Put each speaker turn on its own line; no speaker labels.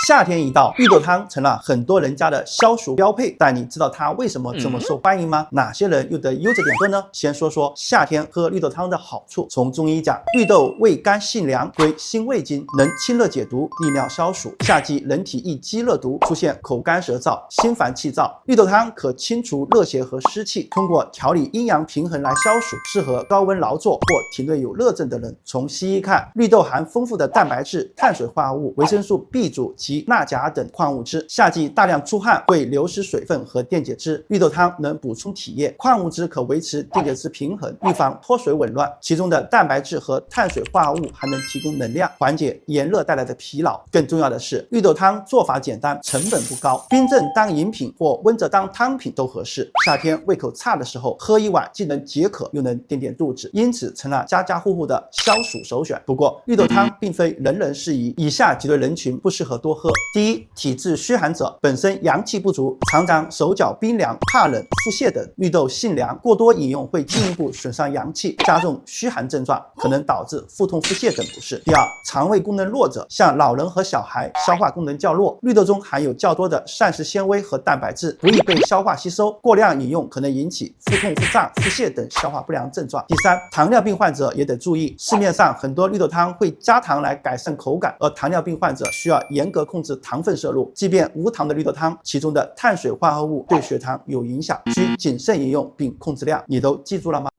夏天一到，绿豆汤成了很多人家的消暑标配，但你知道它为什么这么受欢迎吗？哪些人又得优着点喝呢？先说说夏天喝绿豆汤的好处。从中医讲，绿豆味甘性凉，归心胃经，能清热解毒、利尿消暑。夏季人体易积热毒，出现口干舌燥、心烦气躁，绿豆汤可清除热邪和湿气，通过调理阴阳平衡来消暑，适合高温劳作或体内有热症的人。从西医看，绿豆含丰富的蛋白质、碳水化合物、维生素 B 族及钠钾等矿物质。夏季大量出汗会流失水分和电解质，绿豆汤能补充体液，矿物质可维持电解质平衡，预防脱水紊乱。其中的蛋白质和碳水化合物还能提供能量，缓解炎热带来的疲劳。更重要的是，绿豆汤做法简单，成本不高，冰镇当饮品或温着当汤品都合适。夏天胃口差的时候，喝一碗既能解渴又能垫垫肚子，因此成了家家户户的消暑首选。不过，绿豆汤并非人人适宜，以下几类人群不适合多喝。第一，体质虚寒者，本身阳气不足，常常手脚冰凉、怕冷、腹泻等。绿豆性凉，过多饮用会进一步损伤阳气，加重虚寒症状，可能导致腹痛、腹泻等不适。第二，肠胃功能弱者，像老人和小孩，消化功能较弱，绿豆中含有较多的膳食纤维和蛋白质，不易被消化吸收，过量饮用可能引起腹痛、腹胀、腹泻等消化不良症状。第三，糖尿病患者也得注意，市面上很多绿豆汤会加糖来改善口感，而糖尿病患者需要严格控制糖分摄入。即便无糖的绿豆汤，其中的碳水化合物对血糖有影响，需谨慎饮用并控制量。你都记住了吗？